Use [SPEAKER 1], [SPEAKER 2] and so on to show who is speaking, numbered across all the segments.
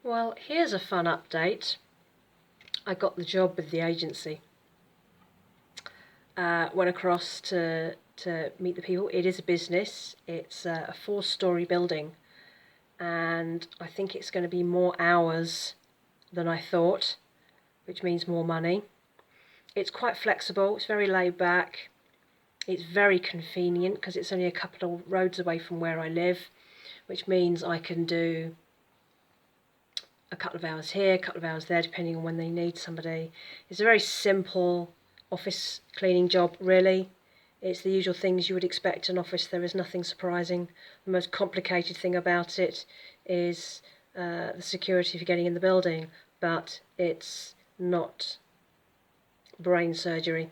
[SPEAKER 1] Well, here's a fun update. I got the job with the agency. Went across to meet the people. It is a business. It's a 4-story building, and I think it's going to be more hours than I thought, which means more money. It's quite flexible. It's very laid back. It's very convenient because it's only a couple of roads away from where I live, which means I can do a couple of hours here, a couple of hours there, depending on when they need somebody. It's a very simple office cleaning job, really. It's the usual things you would expect in an office. There is nothing surprising. The most complicated thing about it is the security for getting in the building, but it's not brain surgery.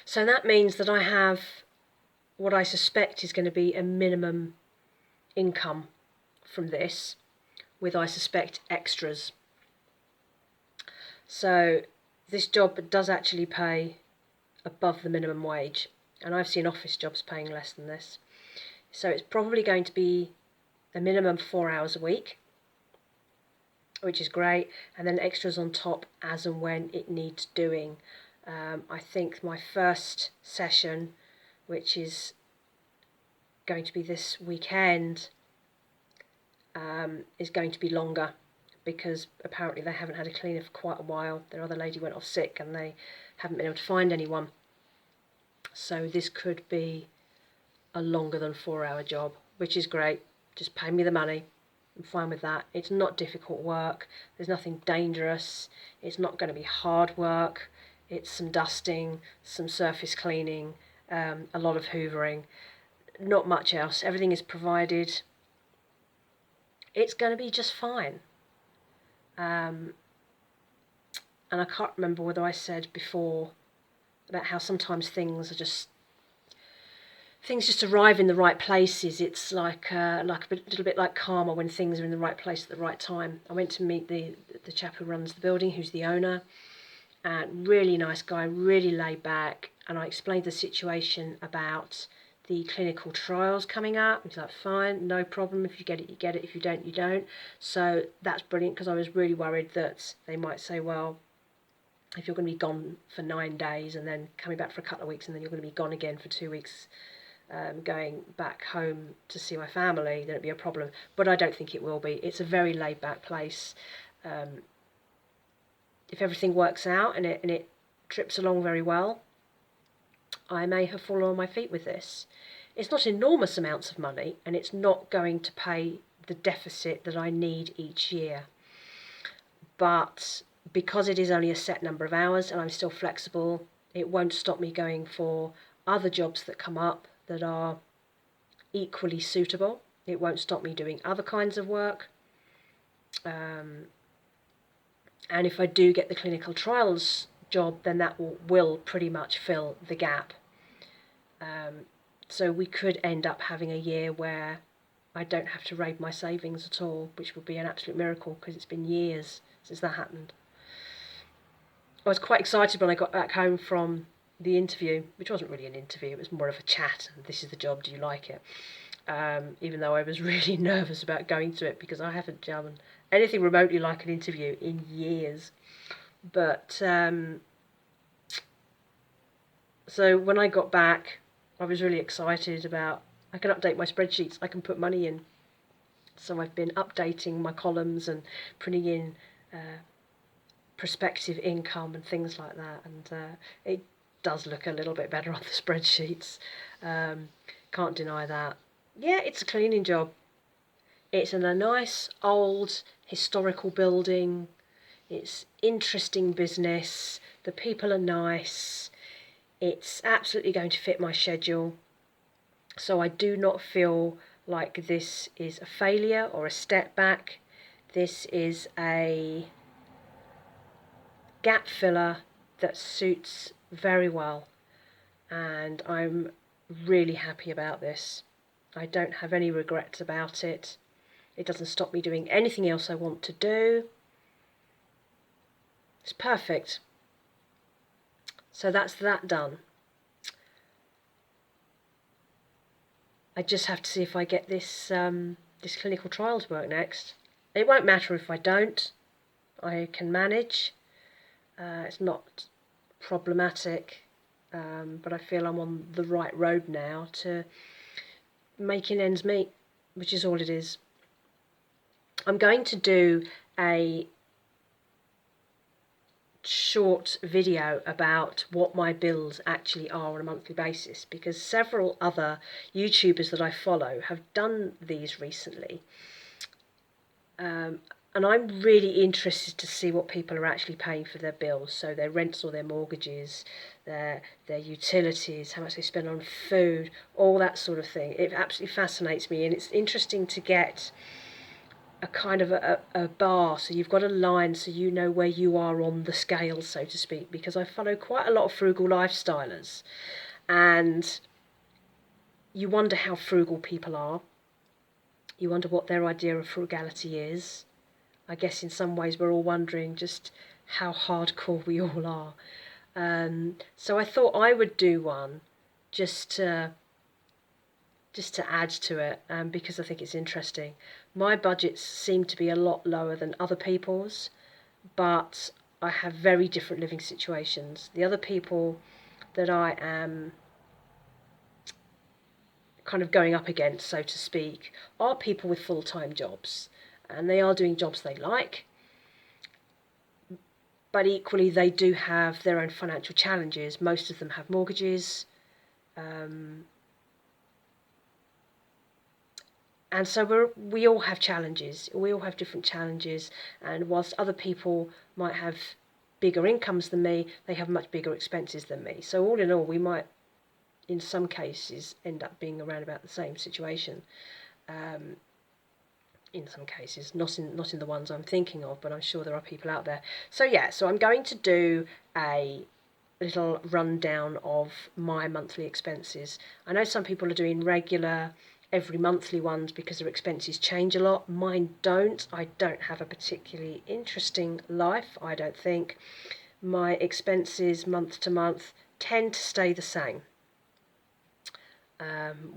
[SPEAKER 1] So that means that I have what I suspect is going to be a minimum income from this, with, I suspect, extras. So this job does actually pay above the minimum wage, and I've seen office jobs paying less than this. So it's probably going to be a minimum 4 hours a week, which is great, and then extras on top as and when it needs doing. I think my first session, which is going to be this weekend, is going to be longer, because apparently they haven't had a cleaner for quite a while. Their other lady went off sick and they haven't been able to find anyone. So this could be a longer than 4-hour job, which is great. Just pay me the money. I'm fine with that. It's not difficult work. There's nothing dangerous. It's not going to be hard work. It's some dusting, some surface cleaning, a lot of hoovering. Not much else. Everything is provided. It's going to be just fine. And I can't remember whether I said before about how sometimes things just arrive in the right places. It's like a little bit like karma, when things are in the right place at the right time. I went to meet the chap who runs the building, who's the owner, and really nice guy, really laid back. And I explained the situation about the clinical trials coming up. He's like, fine, no problem. If you get it, you get it. If you don't, you don't. So that's brilliant, because I was really worried that they might say, well, if you're going to be gone for 9 days and then coming back for a couple of weeks and then you're going to be gone again for 2 weeks, going back home to see my family, then it'd be a problem. But I don't think it will be. It's a very laid back place. If everything works out and it trips along very well, I may have fallen on my feet with this. It's not enormous amounts of money, and it's not going to pay the deficit that I need each year. But because it is only a set number of hours and I'm still flexible, it won't stop me going for other jobs that come up that are equally suitable. It won't stop me doing other kinds of work. And if I do get the clinical trials job, then that will pretty much fill the gap. So we could end up having a year where I don't have to raid my savings at all, which would be an absolute miracle, because it's been years since that happened. I was quite excited when I got back home from the interview, which wasn't really an interview, it was more of a chat. This is the job, do you like it? Even though I was really nervous about going to it, because I haven't done anything remotely like an interview in years. But so when I got back, I was really excited about, I can update my spreadsheets, I can put money in. So I've been updating my columns and putting in prospective income and things like that, and it does look a little bit better on the spreadsheets. Can't deny that. Yeah, it's a cleaning job. It's in a nice old historical building. It's interesting business. The people are nice. It's absolutely going to fit my schedule. So I do not feel like this is a failure or a step back. This is a gap filler that suits very well, and I'm really happy about this. I don't have any regrets about it. It doesn't stop me doing anything else I want to do. It's perfect. So that's that done. I just have to see if I get this this clinical trial to work next. It won't matter if I don't. I can manage. It's not problematic, but I feel I'm on the right road now to making ends meet, which is all it is. I'm going to do a short video about what my bills actually are on a monthly basis, because several other YouTubers that I follow have done these recently, and I'm really interested to see what people are actually paying for their bills, so their rents or their mortgages, their utilities, how much they spend on food, all that sort of thing. It absolutely fascinates me, and it's interesting to get a kind of a bar, so you've got a line so you know where you are on the scale, so to speak, because I follow quite a lot of frugal lifestylers, and you wonder how frugal people are. You wonder what their idea of frugality is. I guess in some ways we're all wondering just how hardcore we all are. So I thought I would do one just to add to it, because I think it's interesting. My budgets seem to be a lot lower than other people's, but I have very different living situations. The other people that I am kind of going up against, so to speak, are people with full-time jobs, and they are doing jobs they like, but equally they do have their own financial challenges. Most of them have mortgages, and so we all have challenges. We all have different challenges, and whilst other people might have bigger incomes than me, they have much bigger expenses than me. So all in all, we might, in some cases, end up being around about the same situation. In some cases, not in the ones I'm thinking of, but I'm sure there are people out there. So yeah, so I'm going to do a little rundown of my monthly expenses. I know some people are doing regular every monthly ones because their expenses change a lot. Mine don't. I don't have a particularly interesting life, I don't think. My expenses month to month tend to stay the same,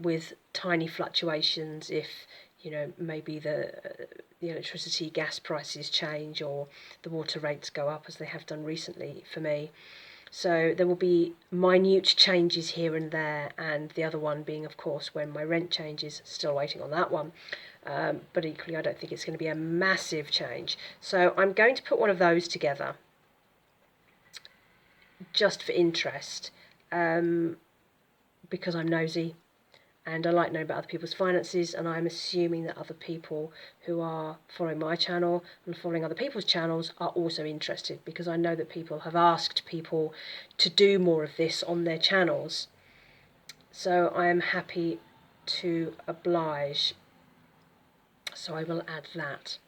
[SPEAKER 1] with tiny fluctuations if, you know, maybe the electricity, gas prices change, or the water rates go up, as they have done recently for me. So there will be minute changes here and there, and the other one being, of course, when my rent changes. Still waiting on that one. But equally, I don't think it's going to be a massive change. So I'm going to put one of those together just for interest, because I'm nosy and I like knowing about other people's finances, and I'm assuming that other people who are following my channel and following other people's channels are also interested, because I know that people have asked people to do more of this on their channels. So I am happy to oblige. So I will add that.